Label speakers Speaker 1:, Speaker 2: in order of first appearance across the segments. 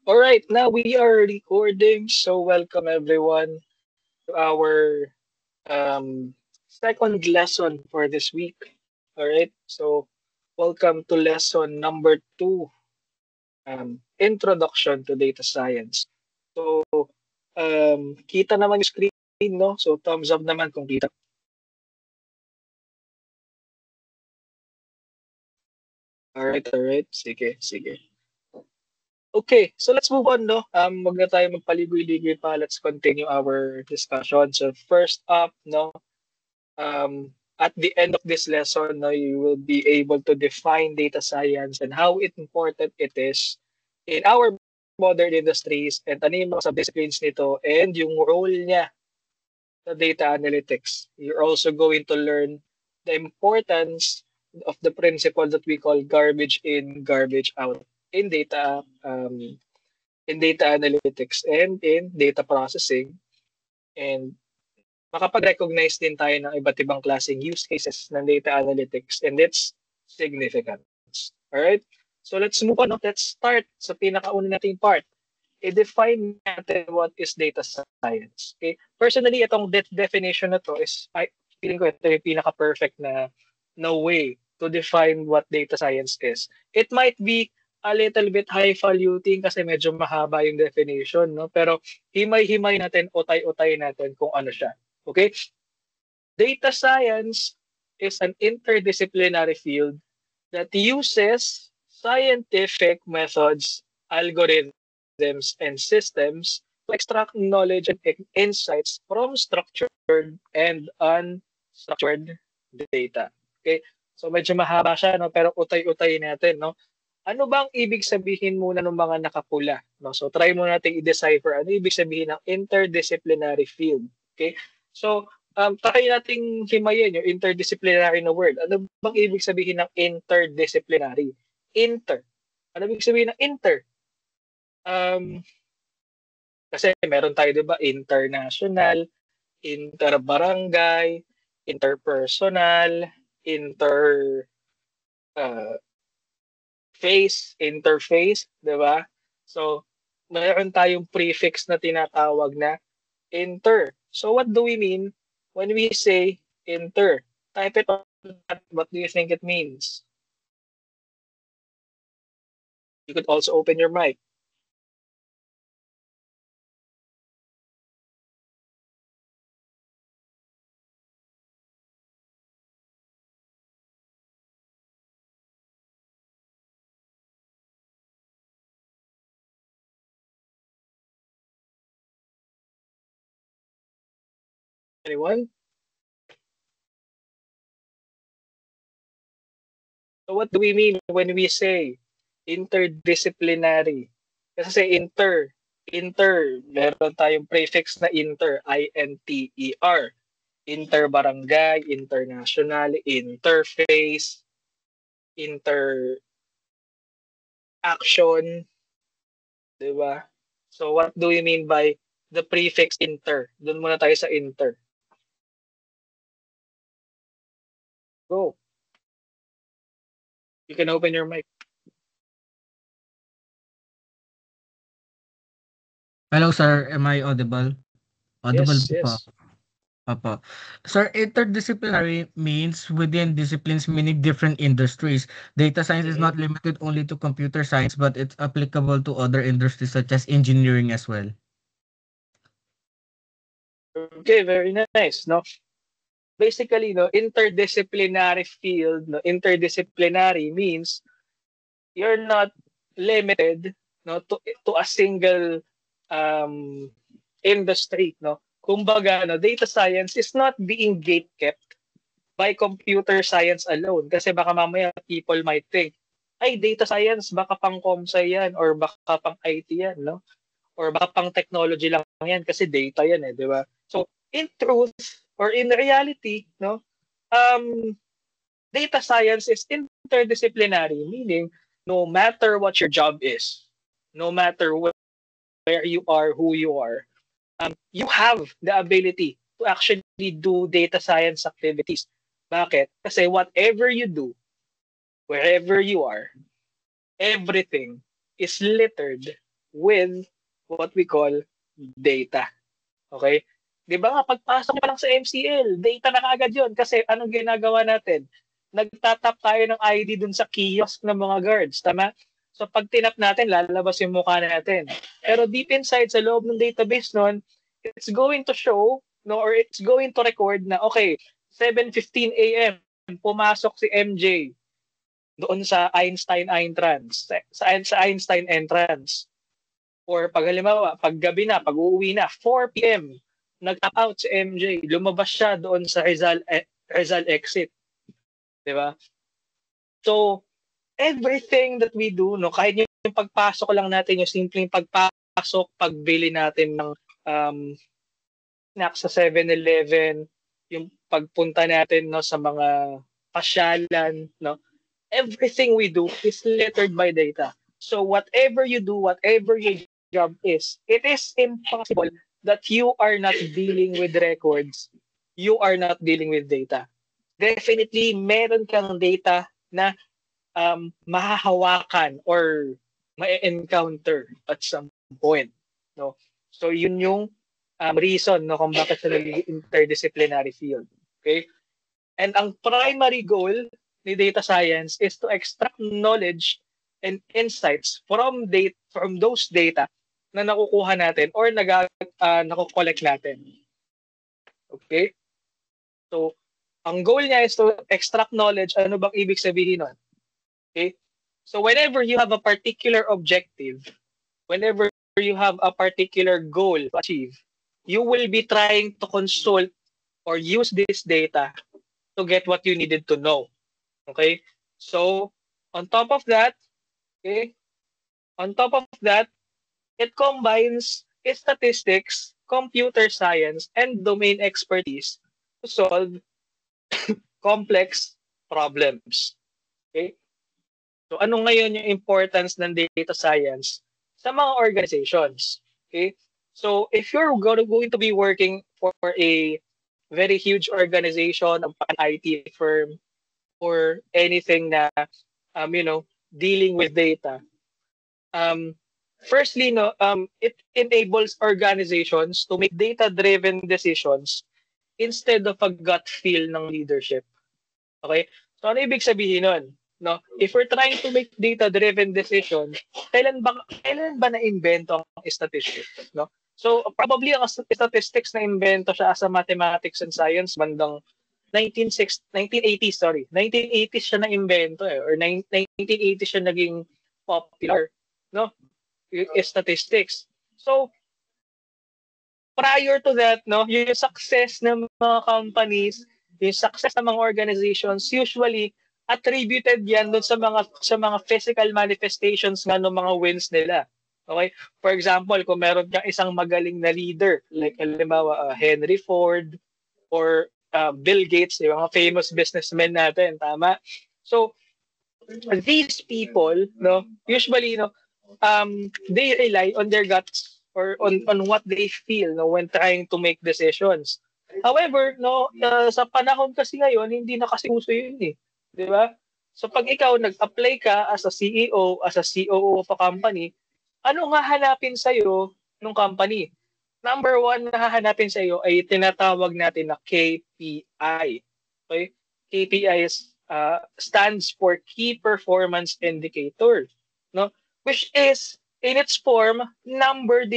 Speaker 1: All right, now we are recording. So welcome everyone to our second lesson for this week. All right, so welcome to lesson number 2, Introduction to Data Science. So kita naman yung screen, no? So thumbs up naman kung kita. All right, sige, sige. Okay, so let's move on, no? Wag na tayo magpaligoy-ligoy pa. Let's continue our discussion. So first up, no, at the end of this lesson, no, you will be able to define data science and how important it is in our modern industries and ano yung mga subdisciplines nito and yung role niya sa data analytics. You're also going to learn the importance of the principle that we call garbage in, garbage out in data analytics and in data processing. And makapag-recognize din tayo ng iba't ibang klaseng use cases ng data analytics and its significance. Alright? So let's move on. No? Let's start sa pinakauna nating part. I-define natin what is data science. Okay? Personally, itong definition na to is, feeling ko ito yung pinaka-perfect na way to define what data science is. It might be a little bit highfalutin kasi medyo mahaba yung definition, no? Pero himay-himay natin, utay-utay natin kung ano siya. Okay? Data science is an interdisciplinary field that uses scientific methods, algorithms, and systems to extract knowledge and insights from structured and unstructured data. Okay? So medyo mahaba siya, no? Pero utay-utay natin, no? Ano bang ibig sabihin muna ng mga nakapula? No? So try mo nating i-decipher ano ibig sabihin ng interdisciplinary field. Okay? So try nating himayin yung interdisciplinary na word. Ano bang ibig sabihin ng interdisciplinary? Inter. Ano ibig sabihin ng inter? Kasi meron tayo, di ba, international, interbarangay, interpersonal, uh, interface, di ba? So, meron tayong prefix na tinatawag na inter. So, what do we mean when we say inter? Type it on that. What do you think it means? You could also open your mic. Anyone? So what do we mean when we say interdisciplinary? Kasi meron tayong prefix na inter, I-N-T-E-R. Interbarangay, international, interface, interaction, di ba? So what do we mean by the prefix inter? Doon muna tayo sa inter. Go. You can open your mic.
Speaker 2: Hello, sir. Am I audible? Audible
Speaker 1: Yes,
Speaker 2: po ba?
Speaker 1: yes.
Speaker 2: Opo. Sir, interdisciplinary means within disciplines meaning different industries. Data science is
Speaker 1: Mhm.
Speaker 2: not limited only to computer science, but it's applicable to other industries such as engineering as well.
Speaker 1: Okay, very nice. No, basically, no, interdisciplinary field, no, interdisciplinary means you're not limited, no, to a single um, industry, no. Kumbaga, no, data science is not being gatekept by computer science alone. Kasi baka mamaya people might think, ay, data science, baka pang comsci yan or baka pang IT yan, no? Or baka pang technology lang yan kasi data yan eh, di ba? So, in truth, or in reality, no, um, data science is interdisciplinary, meaning no matter what your job is, no matter where you are, who you are, you have the ability to actually do data science activities. Bakit? Kasi whatever you do, wherever you are, everything is littered with what we call data. Okay? Di ba nga, pagpasok pa lang sa MCL, data na kaagad yun. Kasi anong ginagawa natin? Nagtatap tayo ng ID dun sa kiosk ng mga guards. Tama? So pag tinap natin, lalabas yung mukha natin. Pero deep inside, sa loob ng database nun, it's going to show, no, or it's going to record na, okay, 7:15 a.m., pumasok si MJ doon sa Einstein entrance, sa Einstein entrance. Or pag halimbawa, pag gabi na, pag uuwi na, 4 p.m., nag-tap out si MJ, lumabas siya doon sa Rizal exit. Di ba? So, everything that we do, no, kahit yung pagpasok lang natin, yung simpleng pagpasok, pagbili natin ng snacks sa 7-Eleven, yung pagpunta natin, no, sa mga pasyalan, no, everything we do is lettered by data. So whatever you do, whatever your job is, it is impossible that you are not dealing with records, you are not dealing with data. Definitely, meron kang data na mahahawakan or ma-encounter at some point. No? So yun yung reason, no, kung bakit siya naging interdisciplinary field. Okay? And ang primary goal ni data science is to extract knowledge and insights from those data na nakukuha natin or nakokollect natin. Okay? So, ang goal niya is to extract knowledge. Ano bang ibig sabihin nun? Okay? So, whenever you have a particular objective, whenever you have a particular goal to achieve, you will be trying to consult or use this data to get what you needed to know. Okay? So, on top of that, it combines statistics, computer science, and domain expertise to solve complex problems. Okay? So, ano ngayon yung importance ng data science sa mga organizations? Okay? So, if you're going to be working for a very huge organization, an IT firm, or anything na, dealing with data, firstly, it enables organizations to make data-driven decisions instead of a gut feel ng leadership. Okay? So, ano ibig sabihin nun? No? If we're trying to make data-driven decisions, kailan ba na-invento ang statistics? No? So, probably ang statistics na invento siya as a mathematics and science bandang 1980s siya na-invento or 1980s siya naging popular, no? Statistics. So, prior to that, no, yung success ng mga companies, yung success ng mga organizations, usually attributed yan doon sa mga physical manifestations nga ng mga wins nila. Okay? For example, kung meron kang isang magaling na leader, like halimbawa Henry Ford or Bill Gates, yung mga famous businessmen natin, tama? So, these people, no, usually, no, they rely on their guts or on what they feel, no, when trying to make decisions. However, no, sa panahon kasi ngayon, hindi na kasi uso yun eh. Di ba? So pag ikaw nag-apply ka as a CEO, as a COO of a company, ano nga hanapin sa'yo ng company? Number one na hahanapin sa'yo ay tinatawag natin na KPI. Okay? KPI stands for Key Performance Indicator. No? Which is, in its form, numbers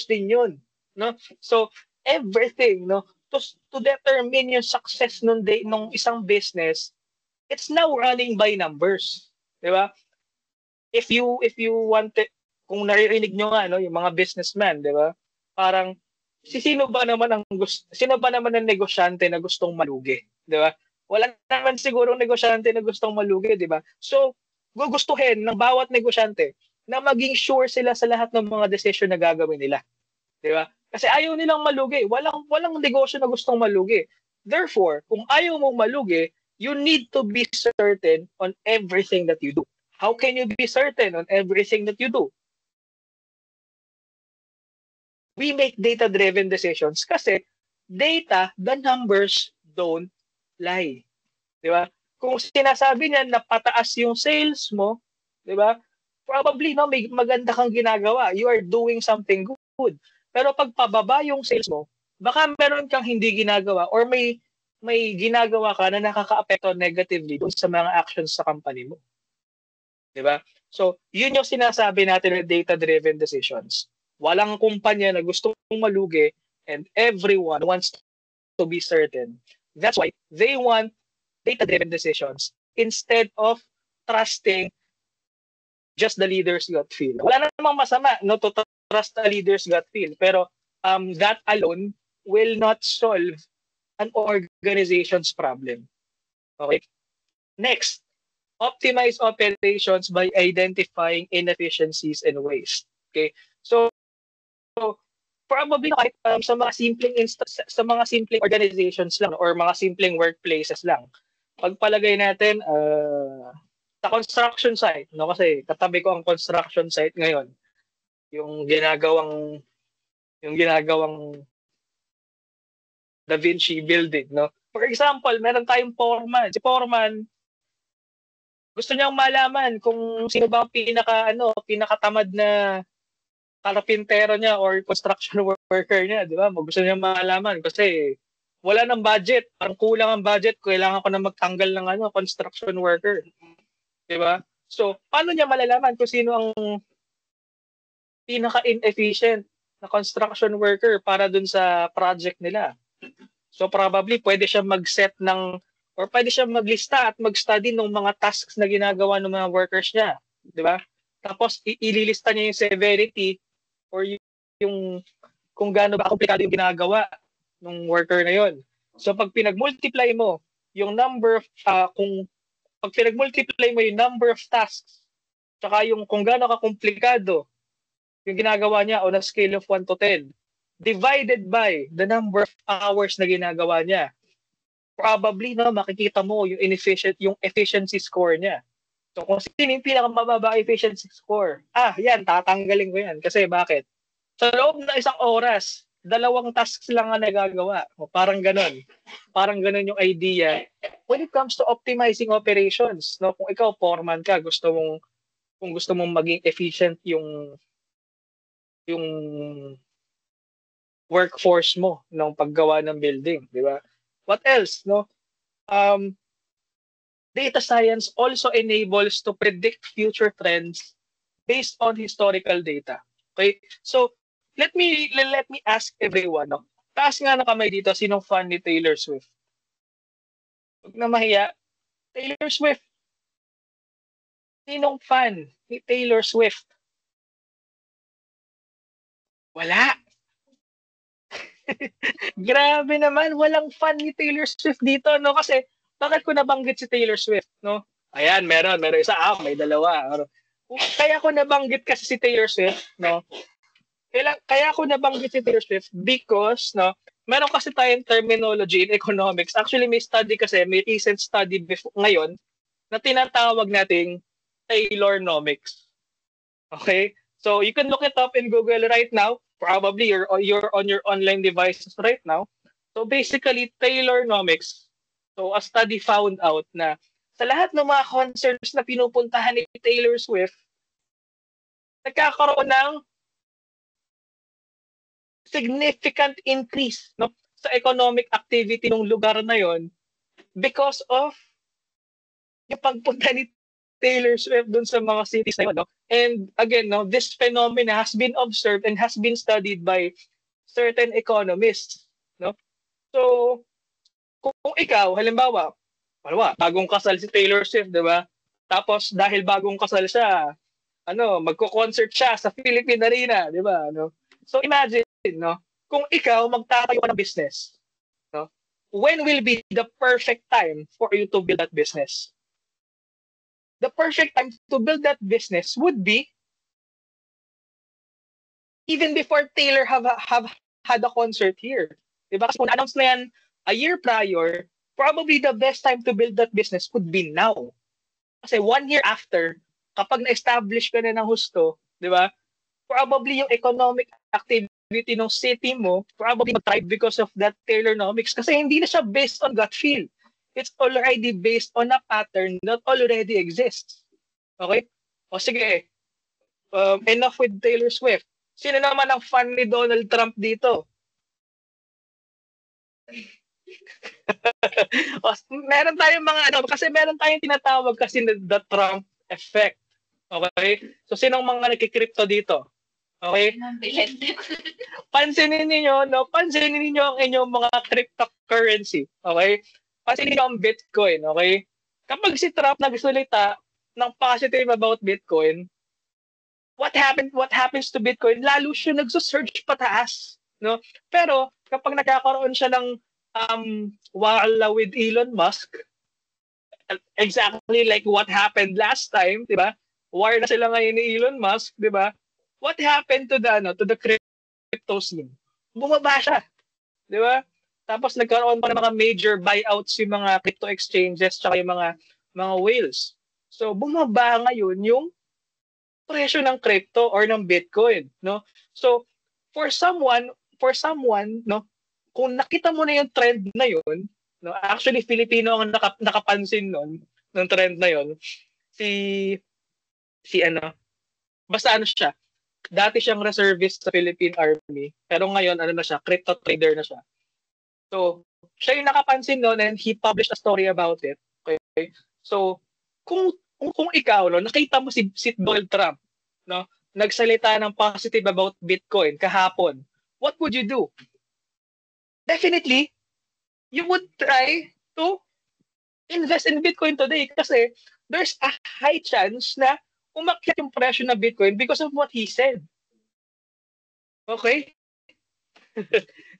Speaker 1: din yun. No? So, everything, no, to determine yung success nung isang business, it's now running by numbers. Di ba? If you want it, kung naririnig nyo nga, no, yung mga businessman, di ba? Parang, sino ba naman ang negosyante na gustong malugi? Di ba? Wala naman sigurong negosyante na gustong malugi, di ba? So, gugustuhin ng bawat negosyante na maging sure sila sa lahat ng mga decision na gagawin nila. Di ba? Kasi ayaw nilang malugi. Walang negosyo na gustong malugi. Therefore, kung ayaw mong malugi, you need to be certain on everything that you do. How can you be certain on everything that you do? We make data-driven decisions kasi data, the numbers don't lie. Di ba? Kung sinasabi niya na pataas yung sales mo, di ba? probably no, may maganda kang ginagawa. You are doing something good. Pero pag pababa yung sales mo, baka meron kang hindi ginagawa or may ginagawa ka na nakaka-apekto negatively doon sa mga actions sa company mo. 'Di ba? So, yun yung sinasabi natin na data-driven decisions. Walang kumpanya na gusto mong malugi and everyone wants to be certain. That's why they want data-driven decisions instead of trusting just the leader's gut feel. Wala namang masama no to trust the leader's gut feel, pero that alone will not solve an organization's problem. Okay? Next, optimize operations by identifying inefficiencies and waste. Okay? So probably kahit sa mga sa mga simpleng organizations lang or mga simpleng workplaces lang. Pagpalagay natin sa construction site, no, kasi katabi ko ang construction site ngayon. Yung ginagawang Da Vinci building, no. For example, meron tayong foreman. Si foreman gusto niyang malaman kung sino ba ang pinakatamad na karpintero niya or construction worker niya, di ba? Gusto niya malaman kasi wala nang budget, parang kulang ang budget, kailangan ko na magtanggal ng construction worker. Di ba? So, paano niya malalaman kung sino ang pinaka-inefficient na construction worker para dun sa project nila? So, probably pwede siya mag-set ng or pwede siya maglista at mag-study ng mga tasks na ginagawa ng mga workers niya. Di ba? Tapos, ililista niya yung severity or yung kung gaano ba komplikado yung ginagawa ng worker na yon. So, pag pinag-multiply mo yung number of, pag pinag-multiply mo yung number of tasks, tsaka yung kung gaano ka-komplikado yung ginagawa niya on a scale of 1 to 10, divided by the number of hours na ginagawa niya, probably makikita mo yung efficiency score niya. So kung sino yung pinakamababa efficiency score, yan, tatanggalin ko yan. Kasi bakit? Sa loob ng isang oras, 2 tasks lang ang nagagawa. O, parang ganon. Parang ganon yung idea. When it comes to optimizing operations, no, kung ikaw foreman ka, kung gusto mong maging efficient yung workforce mo ng paggawa ng building, di ba? What else, no? Data science also enables to predict future trends based on historical data. Okay? So, let me ask everyone, no? Taas nga na kamay dito, sinong fan ni Taylor Swift? Huwag na mahiya. Taylor Swift. Sinong fan ni Taylor Swift? Wala. Grabe naman, walang fan ni Taylor Swift dito, no? Kasi, bakit ko nabanggit si Taylor Swift, no? Ayan, meron isa, may dalawa. Kaya ko nabanggit kasi si Taylor Swift, no? Kaya ko nabanggit si Taylor Swift because, no, meron kasi tayong terminology in economics. Actually, may recent study ngayon na tinatawag nating Taylornomics. Okay? So, you can look it up in Google right now. Probably you're on your online devices right now. So basically, Taylornomics. So a study found out na sa lahat ng mga concerts na pinupuntahan ni Taylor Swift, nagkakaroon ng significant increase, no, sa economic activity ng lugar na yon because of yung pagpunta ni Taylor Swift dun sa mga cities na yun, no? And again, no, this phenomena has been observed and has been studied by certain economists, no? So, kung ikaw, halimbawa, bagong kasal si Taylor Swift, di ba? Tapos, dahil bagong kasal siya, magko-concert siya sa Philippine Arena, di ba? No? So, imagine, no? Kung ikaw magtatayo ng business, no? When will be the perfect time for you to build that business? The perfect time to build that business would be even before Taylor have had a concert here. Diba? Kasi kung na-announce na yan a year prior, probably the best time to build that business would be now. Kasi 1 year after, kapag na-establish ka na ng husto, di ba? Probably yung economic activity ng city mo, probably mag-thrive because of that Taylornomics. Kasi hindi na siya based on gut feel. It's already based on a pattern that already exists. Okay? O sige, enough with Taylor Swift. Sino naman ang fan ni Donald Trump dito? Meron tayong mga kasi meron tayong tinatawag kasi na the Trump effect. Okay? So sinong mga nagki-crypto dito? Okay? Pansinin niyo ang inyong mga cryptocurrency. Okay? Pansinin niyo ang Bitcoin, okay? Kapag si Trump nagsalita ng positive about Bitcoin, what happens to Bitcoin? Lalo siya nagso-surge pataas, no? Pero kapag nagkakaroon siya ng wala with Elon Musk, exactly like what happened last time, 'di ba? War na sila ngayon ni Elon Musk, 'di ba? What happened to the crypto scene? Bumaba siya, 'di ba? Tapos nagkaroon pa ng mga major buyouts yung mga crypto exchanges tsaka yung mga whales. So bumaba ngayon yung presyo ng crypto or ng Bitcoin, no? So for someone, no, kung nakita mo na yung trend na yun, no, actually Filipino ang nakapansin nun ng trend na yun. Si basta siya. Dati siyang reservist sa Philippine Army, pero ngayon na siya, crypto trader na siya. So, siya yung nakapansin noon and he published a story about it. Okay? So, kung ikaw, no, nakita mo si Donald Trump, no, nagsalita ng positive about Bitcoin kahapon, what would you do? Definitely, you would try to invest in Bitcoin today kasi there's a high chance na umakyat yung presyo ng Bitcoin because of what he said. Okay?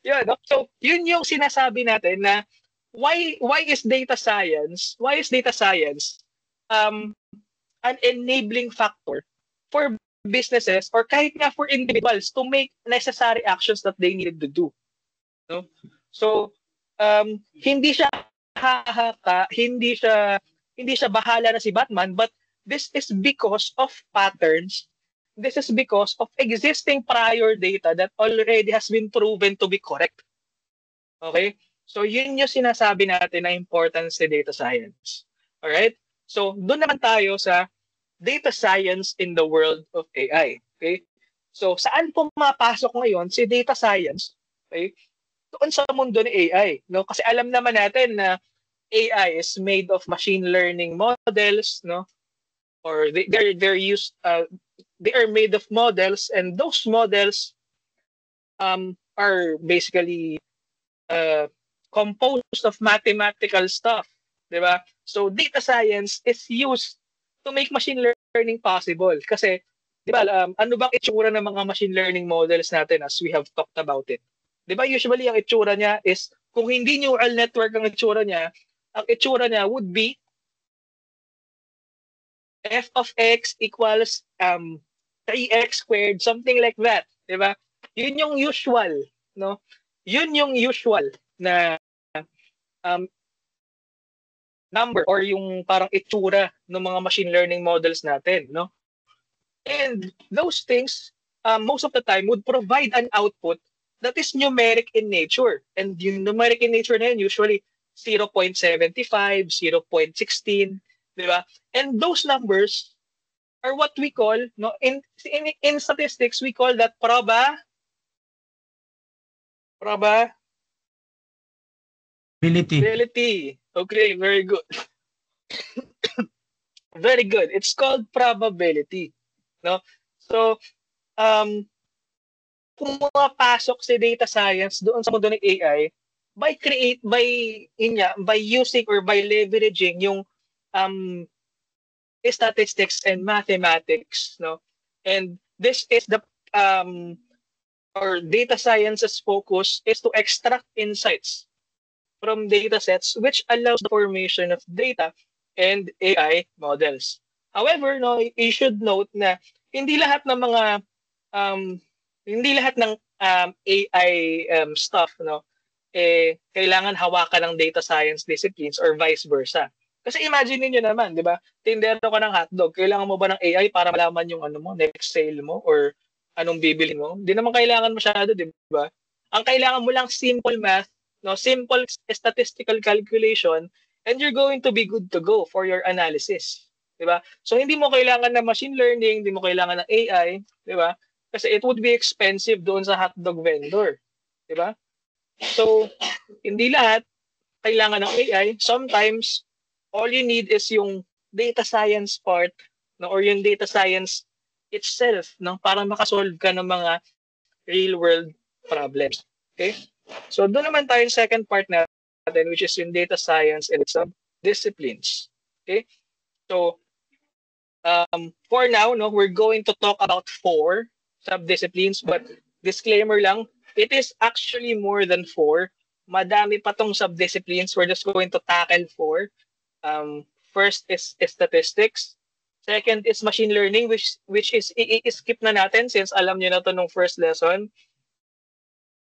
Speaker 1: Yun, no? So, yun yung sinasabi natin na why is data science an enabling factor for businesses or kahit nga for individuals to make necessary actions that they needed to do. No? So, hindi siya hahaka, hindi siya bahala na si Batman, but this is because of patterns. This is because of existing prior data that already has been proven to be correct. Okay? So, yun yung sinasabi natin na importance sa data science. Alright? So, doon naman tayo sa data science in the world of AI. Okay? So, saan pumapasok ngayon si data science? Okay? Doon sa mundo ni AI. No? Kasi alam naman natin na AI is made of machine learning models, no? Or they are made of models, and those models are basically composed of mathematical stuff, di ba? So data science is used to make machine learning possible. Kasi, di ba, ano bang itsura ng mga machine learning models natin as we have talked about it? Di ba, usually ang itsura niya is, kung hindi neural network ang itsura niya would be f of x equals 3x squared, something like that, 'di ba? Yun yung usual, no? Yun yung usual na number or yung parang itsura ng mga machine learning models natin, no? And those things most of the time would provide an output that is numeric in nature. And yung numeric in nature na yun usually 0.75, 0.16, di ba? And those numbers are what we call, no, in statistics, we call that probability. Okay, very good. Very good. It's called probability, no? So, pumapasok si data science doon sa mundo ng AI by using or by leveraging yung statistics and mathematics, no? And this is the or data science's focus is to extract insights from data sets which allows the formation of data and AI models. However, no, you should note na hindi lahat ng mga AI stuff, no, kailangan hawakan ng data science disciplines or vice versa. Kasi imagine niyo naman, 'di ba? Tindero ka ng hotdog, kailangan mo ba ng AI para malaman yung next sale mo or anong bibili mo? Hindi naman kailangan masyado, 'di ba? Ang kailangan mo lang simple math, no, simple statistical calculation, and you're going to be good to go for your analysis. di ba? So hindi mo kailangan ng machine learning, hindi mo kailangan ng AI, di ba? Kasi it would be expensive doon sa hotdog vendor, di ba? So hindi lahat kailangan ng AI. Sometimes all you need is yung data science part, no, or yung data science itself, no, para makasolve ka ng mga real world problems. Okay? So doon naman tayo sa second part natin, which is yung data science and its disciplines. Okay? So for now, no, we're going to talk about 4 sub-disciplines, but disclaimer lang, it is actually more than 4. Madami pa tong sub-disciplines. We're just going to tackle 4. First is statistics. Second is machine learning, which is i-skip na natin since alam niyo na to nung first lesson.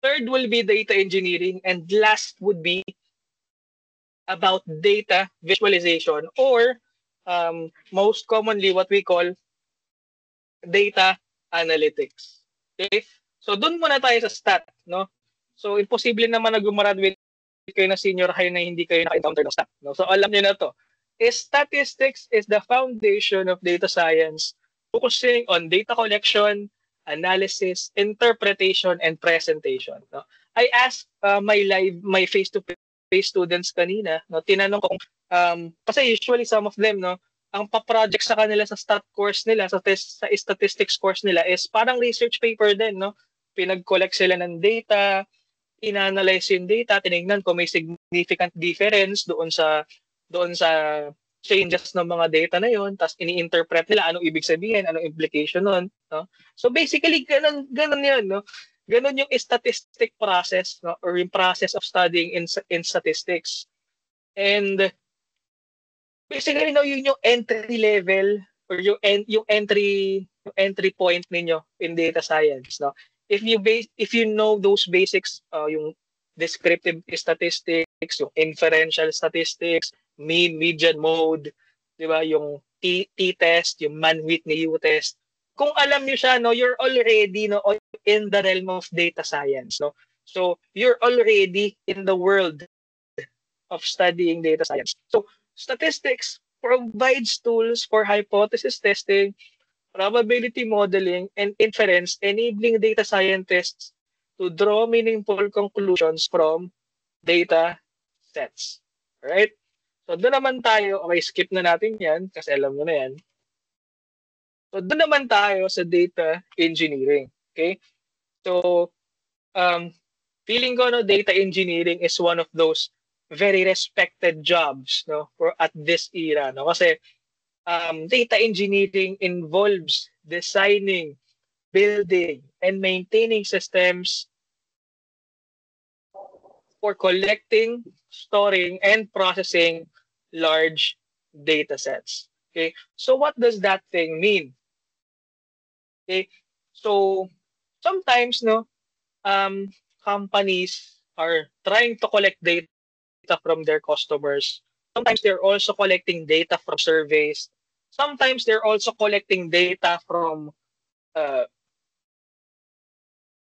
Speaker 1: Third will be data engineering, and last would be about data visualization, or most commonly what we call data analytics. Okay? So doon muna tayo sa stat, no? So imposible naman na gumraduate kayo na senior high na hindi kayo naka-encounter ng stat, no? So alam niyo na to. Statistics is the foundation of data science, focusing on data collection, analysis, interpretation, and presentation. No? I asked my face-to-face students kanina, no? Tinanong ko kasi usually some of them, no, ang pa-project sa kanila sa stat course nila, sa statistics course nila is parang research paper din, no? Pinag-collect sila ng data, inanalyze yung data, tinignan kung may significant difference doon sa changes ng mga data na yon, tapos ini-interpret nila anong ibig sabihin, anong implication nun, no? So basically ganun 'yun, no? Ganun yung statistic process, no, or yung process of studying in statistics. And basically, no, yun yung entry level or yung entry point ninyo in data science, no. If you know those basics, yung descriptive statistics, yung inferential statistics, mean, median, mode, 'di ba, yung t-test, yung Mann-Whitney U-test. Kung alam niyo siya, no, you're already, no, in the realm of data science, no. So, you're already in the world of studying data science. So, statistics provides tools for hypothesis testing, probability modeling, and inference, enabling data scientists to draw meaningful conclusions from data sets. Alright? So, doon naman tayo, okay, skip na natin yan kasi alam mo na yan. So, doon naman tayo sa data engineering. Okay? So, feeling ko, no, data engineering is one of those very respected jobs, no, for at this era, no, kasi data engineering involves designing, building, and maintaining systems for collecting, storing, and processing large data sets. Okay, so what does that thing mean? Okay, so sometimes, no, companies are trying to collect data from their customers. Sometimes they're also collecting data from surveys. Sometimes they're also collecting data from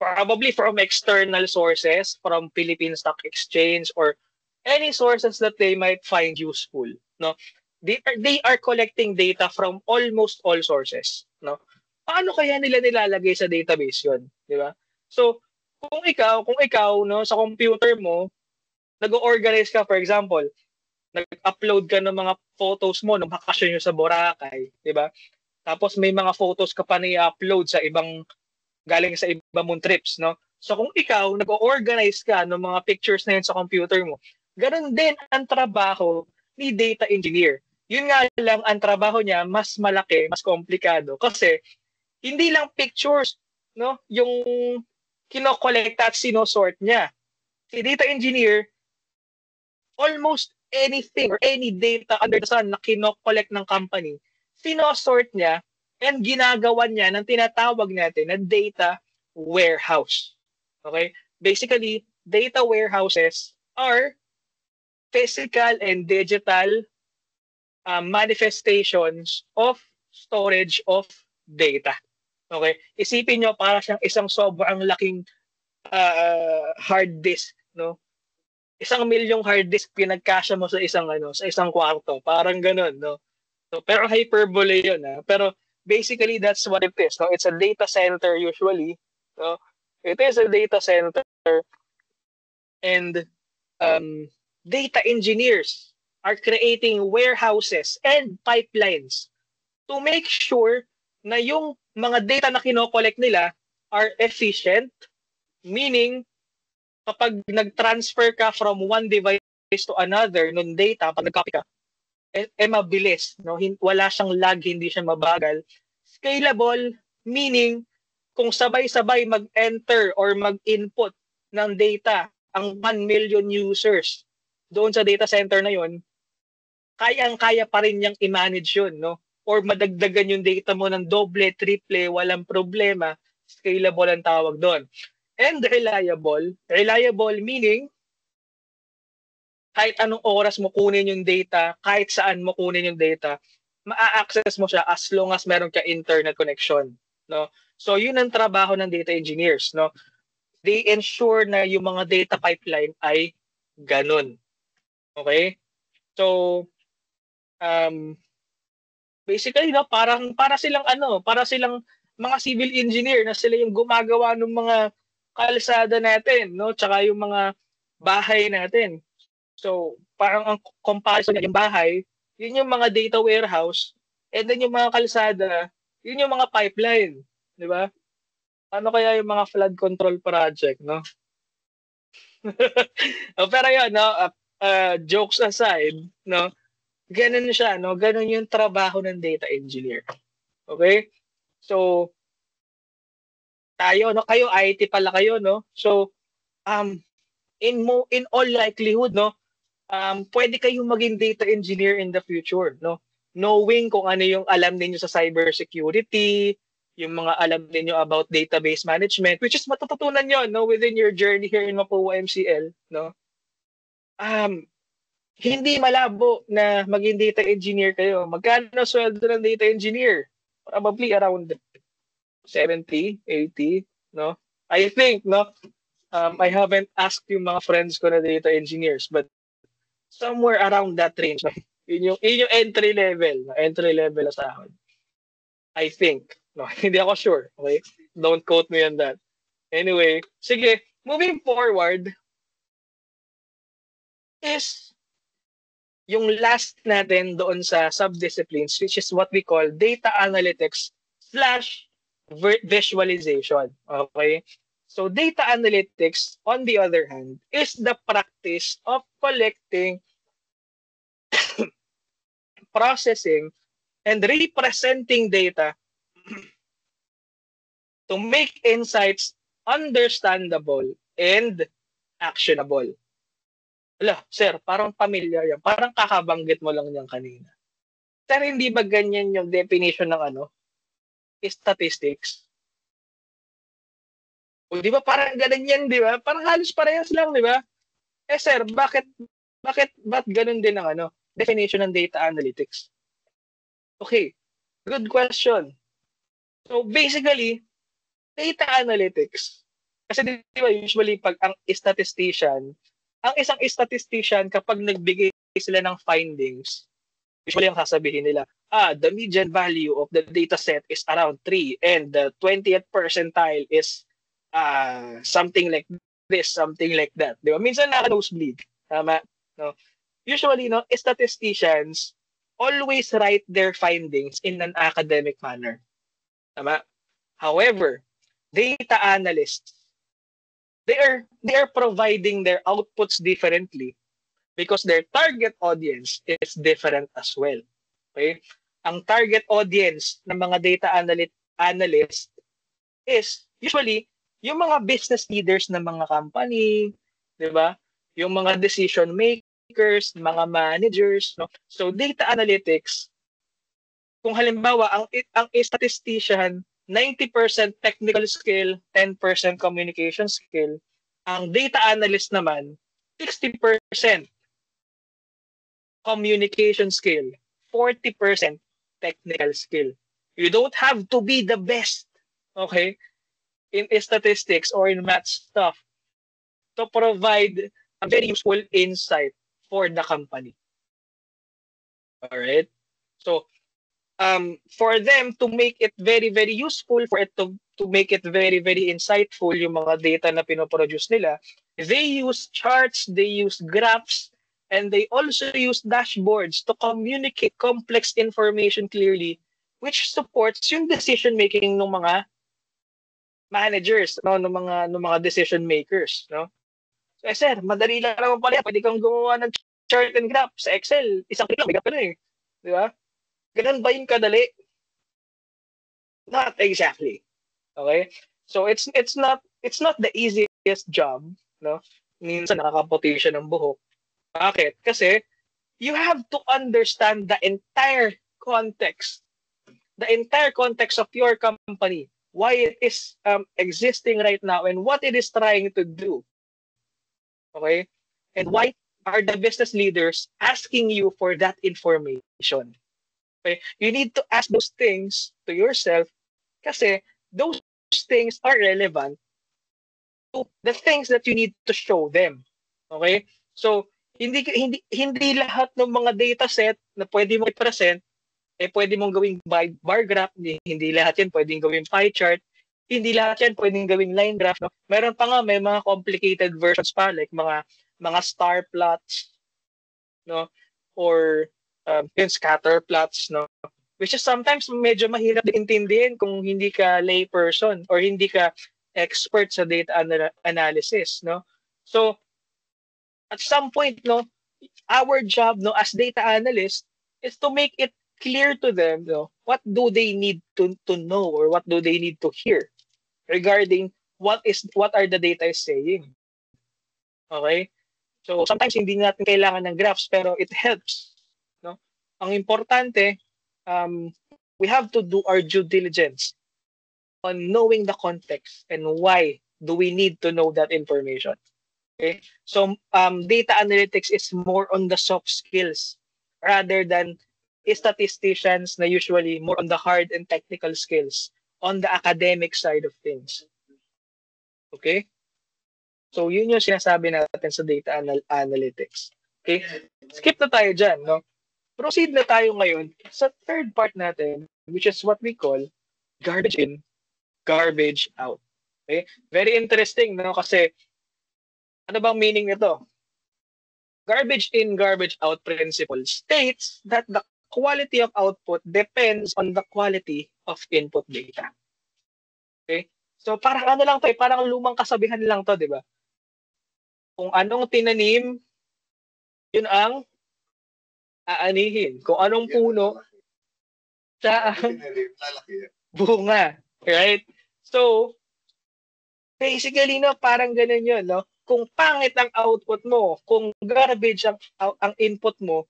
Speaker 1: probably from external sources, from Philippine Stock Exchange or any sources that they might find useful. No, they are collecting data from almost all sources. No, paano kaya nila nilalagay sa database yon, di ba? So kung ikaw, no, sa computer mo nag-organize ka, for example, nag-upload ka ng mga photos mo ng bakasyon nyo sa Boracay, di ba? Tapos may mga photos ka pa na i-upload sa galing sa ibang mong trips, no? So kung ikaw, nag-organize ka ng mga pictures na yun sa computer mo, ganun din ang trabaho ni data engineer. Yun nga lang, ang trabaho niya mas malaki, mas komplikado. Kasi hindi lang pictures, no, yung kinokolekta at sinosort niya. Si data engineer, almost anything or any data under the sun na kinokollect ng company, sinosort niya and ginagawa niya ng tinatawag natin na data warehouse. Okay? Basically, data warehouses are physical and digital manifestations of storage of data. Okay? Isipin nyo para siyang isang sobrang laking hard disk, no? 1,000,000 hard disk pinagkasya mo sa isang kwarto, parang ganoon, no? So, pero hyperbole yun. Pero basically, that's what it is. No? It's a data center usually. No? It is a data center and um, data engineers are creating warehouses and pipelines to make sure na yung mga data na kinokollect nila are efficient, meaning kapag nag-transfer ka from one device to another nung data, pag nag-copy ka, mabilis. No? Wala siyang lag, hindi siya mabagal. Scalable, meaning kung sabay-sabay mag-enter or mag-input ng data ang 1 million users doon sa data center na yon, kayang-kaya pa rin niyang i-manage yun, no? Or madagdagan yung data mo ng doble, triple, walang problema. Scalable ang tawag doon. And reliable. Reliable meaning kahit anong oras mo kunin yung data, kahit saan mo kunin yung data, ma-access mo siya as long as meron ka internet connection, no? So yun ang trabaho ng data engineers, no? They ensure na yung mga data pipeline ay ganun. Okay? So basically, no, para silang mga civil engineer na sila yung gumagawa ng mga kalsada natin, no? Tsaka yung mga bahay natin. So, parang ang comparison niya, yung bahay, yun yung mga data warehouse, and then yung mga kalsada, yun yung mga pipeline, di ba? Ano kaya yung mga flood control project, no? Pero yun, no, jokes aside, no, ganun siya, no? Ganun yung trabaho ng data engineer. Okay? So, tayo, no, kayo IT pala kayo, no? So, in all likelihood, no, pwede kayong maging data engineer in the future, no? Knowing kung ano yung alam ninyo sa cybersecurity, yung mga alam ninyo about database management, which is matututunan nyo, no, within your journey here in Mapua MCL, no? Hindi malabo na maging data engineer kayo. Magkano sweldo ng data engineer? Probably around 70, 80, no? I think, no? I haven't asked yung mga friends ko na data engineers, but somewhere around that range. No? Yun yung entry level na sahod. I think. No, hindi ako sure. Okay? Don't quote me on that. Anyway, sige, moving forward is yung last natin doon sa subdisciplines, which is what we call data analytics slash visualization. Okay? So data analytics, on the other hand, is the practice of collecting, processing, and representing data to make insights understandable and actionable. Ala, sir, parang pamilyar yan. Parang kakabanggit mo lang yan kanina. Sir, hindi ba ganyan yung definition ng statistics? O di ba parang ganun yan, di ba? Parang halos parehas lang, di ba? Sir, ba't ganun din ang definition ng data analytics? Okay, good question. So basically, data analytics, kasi di ba usually pag ang isang statistician kapag nagbigay sila ng findings, usually ang sasabihin nila, the median value of the data set is around 3 and the 20th percentile is something like this, something like that. Di ba? Minsan naka-nosebleed. Tama? No? Usually, no, statisticians always write their findings in an academic manner. Tama? However, data analysts, they are providing their outputs differently because their target audience is different as well. Okay? Ang target audience ng mga data analyst is usually yung mga business leaders ng mga company, 'di ba? Yung mga decision makers, mga managers, no? So data analytics, kung halimbawa ang statistician 90% technical skill, 10% communication skill, ang data analyst naman 60% communication skill, 40% technical skill. You don't have to be the best, okay, in statistics or in math stuff to provide a very useful insight for the company. All right? So, for them to make it very, very useful, for it to make it very, very insightful, yung mga data na pinoproduce nila, they use charts, they use graphs, and they also use dashboards to communicate complex information clearly, which supports yung decision making ng mga managers, no, ng mga decision makers, no. So, sir, madali lang naman pala, pwede kang gumawa ng chart and graph sa Excel, isang click lang, may graph ka na eh, di ba? Ganun ba yung kadali? Not exactly. Okay? So it's not the easiest job, no? Minsan nakakaputi siya ng buhok. Bakit? Kasi you have to understand the entire context of your company, why it is existing right now and what it is trying to do. Okay? And why are the business leaders asking you for that information? Okay? You need to ask those things to yourself kasi those things are relevant to the things that you need to show them. Okay? So, hindi lahat ng mga data set na pwede mo i-present pwede mong gawing bar graph, hindi lahat yan pwedeng gawing pie chart, hindi lahat yan pwedeng gawing line graph, no? Meron pa nga may mga complicated versions pa like mga star plots, no? Or yung scatter plots, no? Which is sometimes medyo mahirap intindihin kung hindi ka lay person or hindi ka expert sa data analysis, no? So at some point, no, our job, no, as data analyst is to make it clear to them, no, what do they need to know or what do they need to hear regarding what are the data is saying. Okay? So sometimes hindi natin kailangan ng graphs pero it helps, no? Ang importante, we have to do our due diligence on knowing the context and why do we need to know that information. Okay? So data analytics is more on the soft skills rather than statisticians na usually more on the hard and technical skills on the academic side of things. Okay? So yun yung sinasabi natin sa data analytics. Okay? Skip na tayo dyan, no? Proceed na tayo ngayon sa third part natin, which is what we call garbage in, garbage out. Okay? Very interesting, no? Kasi ano bang meaning nito? Garbage in, garbage out principle states that the quality of output depends on the quality of input data. Okay? So parang ano lang to, parang lumang kasabihan lang to, di ba? Kung anong tinanim, yun ang aanihin. Kung anong puno, siya ang bunga. Right? So, basically, no, parang ganun yun, no? Kung pangit ang output mo, kung garbage ang input mo,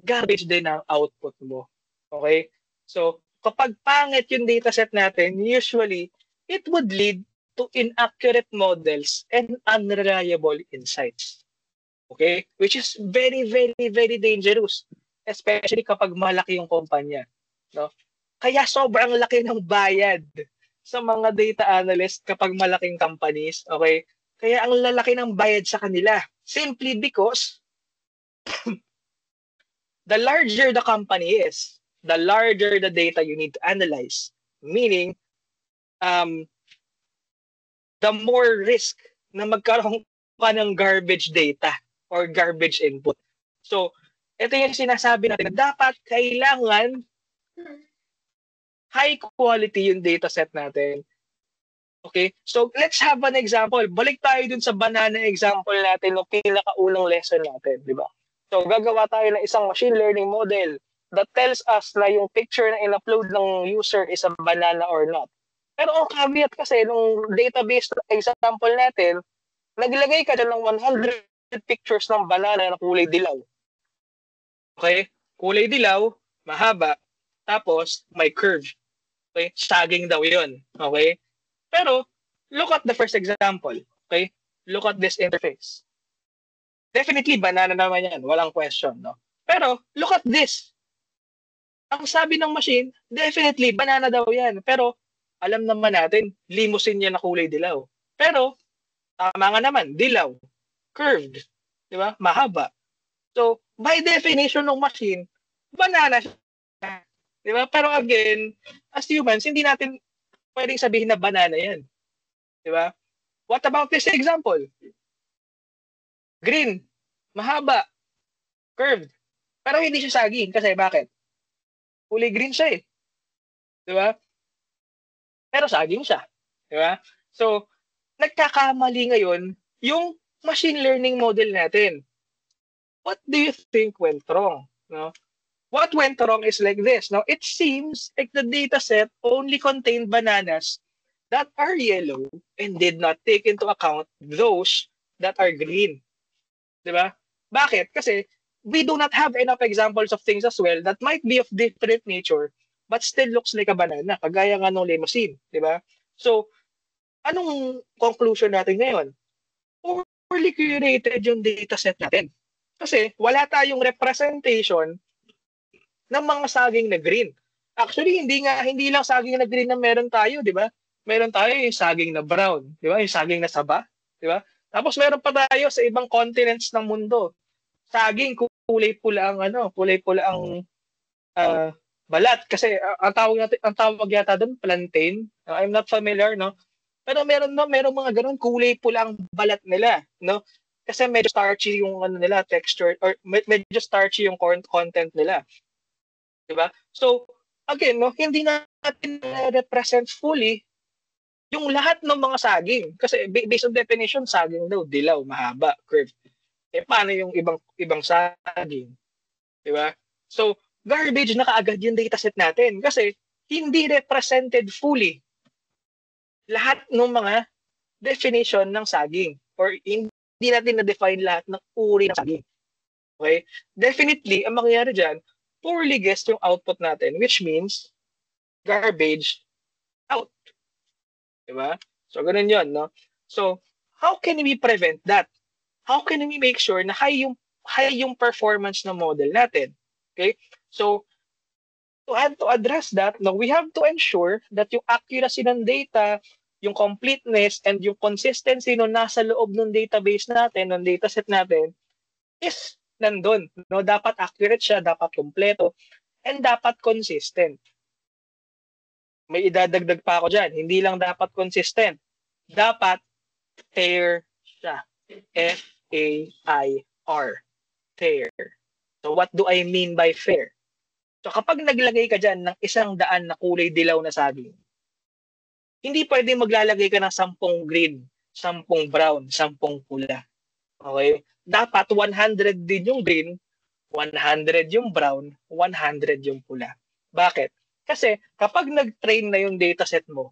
Speaker 1: garbage din ang output mo. Okay? So, kapag pangit yung dataset natin, usually, it would lead to inaccurate models and unreliable insights. Okay? Which is very, very, very dangerous. Especially kapag malaki yung kumpanya. No? Kaya sobrang laki ng bayad sa mga data analyst kapag malaking companies. Okay? Kaya ang lalaki ng bayad sa kanila. Simply because the larger the company is, the larger the data you need to analyze. Meaning, the more risk na magkaroon ka ng garbage data or garbage input. So, ito yung sinasabi natin na dapat kailangan high quality yung data set natin. Okay? So, let's have an example. Balik tayo dun sa banana example natin ng pinakaunang lesson natin, di ba? So, gagawa tayo ng isang machine learning model that tells us na yung picture na in-upload ng user is a banana or not. Pero ang caveat kasi, nung database example natin, naglagay ka dyan ng 100 pictures ng banana na kulay dilaw. Okay? Kulay dilaw, mahaba, tapos may curve. Okay? Sagging daw yun. Okay? Pero, look at the first example. Okay? Look at this interface. Definitely, banana naman yan. Walang question, no? Pero, look at this. Ang sabi ng machine, definitely, banana daw yan. Pero, alam naman natin, limousine yan na kulay dilaw. Pero, tama nga naman, dilaw. Curved. Di ba? Mahaba. So, by definition ng machine, banana siya. Di ba? Pero again, as humans, hindi natin pwedeng sabihin na banana yan. Di ba? What about this example? Green, mahaba, curved. Pero hindi siya saging. Kasi bakit? Kulay green siya eh. Di ba? Pero saging siya. Di ba? So, nagkakamali ngayon yung machine learning model natin. What do you think went wrong? No? What went wrong is like this. Now, it seems like the data set only contained bananas that are yellow and did not take into account those that are green. Diba? Bakit? Kasi we do not have enough examples of things as well that might be of different nature but still looks like a banana, kagaya nga ng limousine. Diba? So, anong conclusion natin ngayon? Poorly curated yung data set natin. Kasi wala tayong representation ng mga saging na green. Actually, hindi lang saging na green na meron tayo, 'di ba? Meron tayo yung saging na brown, 'di ba? Yung saging na saba, 'di ba? Tapos meron pa tayo sa ibang continents ng mundo. Saging kulay pula ang kulay pula ang balat kasi ang tawag yata doon plantain. I'm not familiar, no? Pero meron mga ganun kulay pula ang balat nila, no? Kasi medyo starchy yung nila texture or medyo starchy yung content nila. 'Di ba? So, again, no, hindi natin represent fully yung lahat ng mga saging. Kasi based on definition, saging daw dilaw, mahaba, curved. Eh paano yung ibang saging? 'Di ba? So, garbage na kaagad yung dataset natin kasi hindi represented fully lahat ng mga definition ng saging or hindi natin na-define lahat ng uri ng saging. Okay? Definitely, ang mangyayari dyan, poorly guessed yung output natin, which means garbage out. Diba? So, ganun yun, no? So, how can we prevent that? How can we make sure na high yung performance ng model natin? Okay? So, to address that, no, we have to ensure that yung accuracy ng data, yung completeness, and yung consistency no nasa loob ng database natin, ng dataset natin, is nandun. No? Dapat accurate siya, dapat kompleto, and dapat consistent. May idadagdag pa ako dyan. Hindi lang dapat consistent. Dapat fair siya. F-A-I-R. Fair. So what do I mean by fair? So kapag naglagay ka dyan ng 100 na kulay dilaw na saging, hindi pwede maglalagay ka ng 10 green, 10 brown, 10 pula. Okay? Dapat 100 din yung green, 100 yung brown, 100 yung pula. Bakit? Kasi kapag nag-train na yung dataset mo,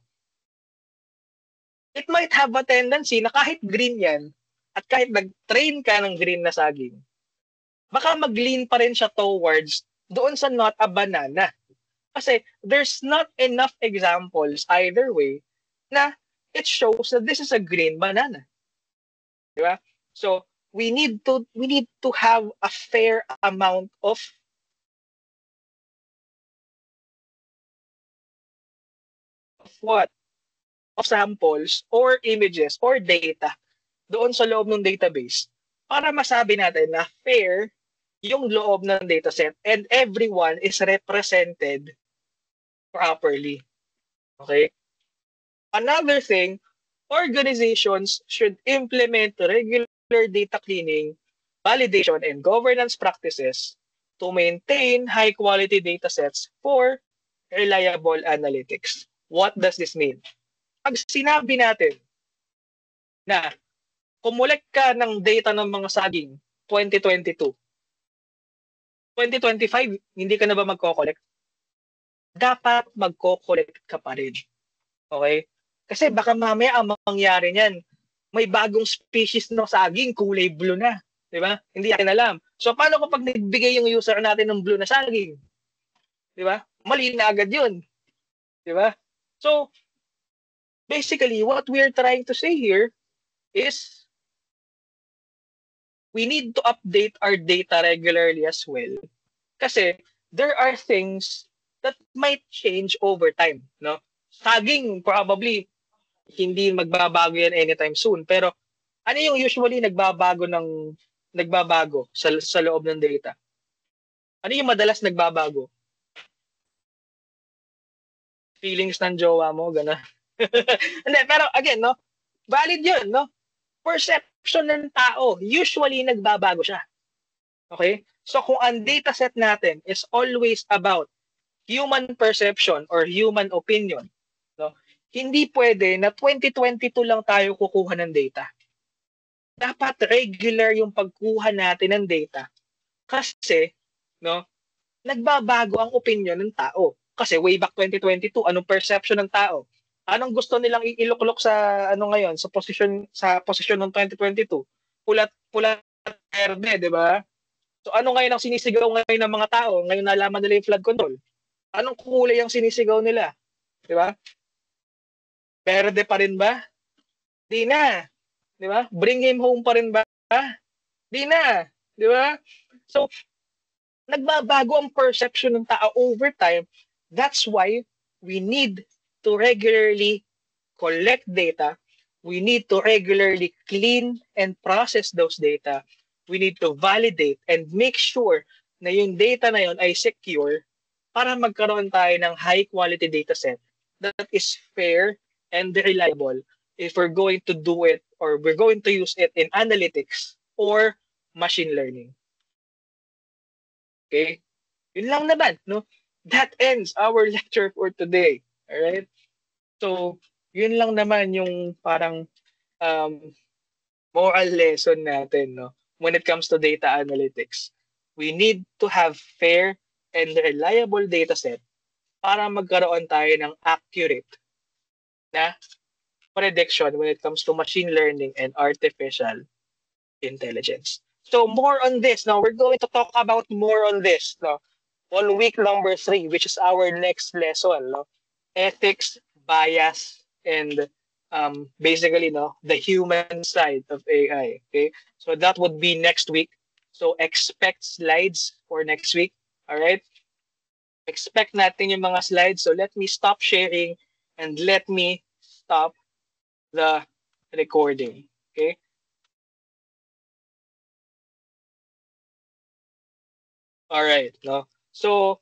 Speaker 1: it might have a tendency na kahit green yan, at kahit nag-train ka ng green na saging, baka mag-lean pa rin siya towards doon sa not a banana. Kasi there's not enough examples either way na it shows that this is a green banana. Diba? So, we need to have a fair amount of what? Of samples or images or data doon sa loob ng database para masabi natin na fair yung loob ng dataset and everyone is represented properly. Okay? Another thing, organizations should implement regular data cleaning, validation, and governance practices to maintain high-quality datasets for reliable analytics. What does this mean? Pag sinabi natin na kumulek ka ng data ng mga saging 2022, 2025, hindi ka na ba magko-collect? Dapat magko-collect ka pa rin. Okay? Kasi baka mamaya ang mangyari niyan, may bagong species ng saging, kulay blue na. Di ba? Hindi natin alam. So, paano kapag nagbigay yung user natin ng blue na saging? Di ba? Mali na agad yun. Di ba? So, basically, what we're trying to say here is we need to update our data regularly as well. Kasi there are things that might change over time. No? Saging, probably, hindi magbabago yan anytime soon. Pero ano yung usually nagbabago sa loob ng data? Ano yung madalas nagbabago? feelings ng jowa mo, gano'n. Hindi, pero again, no, valid yun, no? Perception ng tao, usually nagbabago siya. Okay? So kung ang dataset natin is always about human perception or human opinion, no? Hindi pwede na 2022 lang tayo kukuha ng data. Dapat regular yung pagkuha natin ng data. Kasi, no, nagbabago ang opinion ng tao. Kasi way back 2022, anong perception ng tao? Anong gusto nilang iluklok sa ano ngayon, sa posisyon ng 2022? Pula verde, 'di ba? So ano ngayon ang sinisigaw ngayon ng mga tao? Ngayon nalaman nila yung flood control. Anong kulay ang sinisigaw nila? 'Di ba? Verde pa rin ba? Di na. 'Di ba? Bring him home pa rin ba? Di na. 'Di ba? So nagbabago ang perception ng tao over time. That's why we need to regularly collect data. We need to regularly clean and process those data. We need to validate and make sure na yung data na yun ay secure para magkaroon tayo ng high quality data set that is fair and reliable if we're going to do it or we're going to use it in analytics or machine learning. Okay? Yun lang naman, no? That ends our lecture for today. All right? So, yun lang naman yung parang um, moral lesson natin, no? When it comes to data analytics. We need to have fair and reliable data set para magkaroon tayo ng accurate na prediction when it comes to machine learning and artificial intelligence. So more on this. Now we're going to talk about more on this. No, on week number 3, which is our next lesson. No, ethics, bias, and basically, no, the human side of AI. Okay, so that would be next week. So expect slides for next week. All right. Expect natin yung mga slides. So let me stop sharing and let me stop the recording. Okay. All right. No. So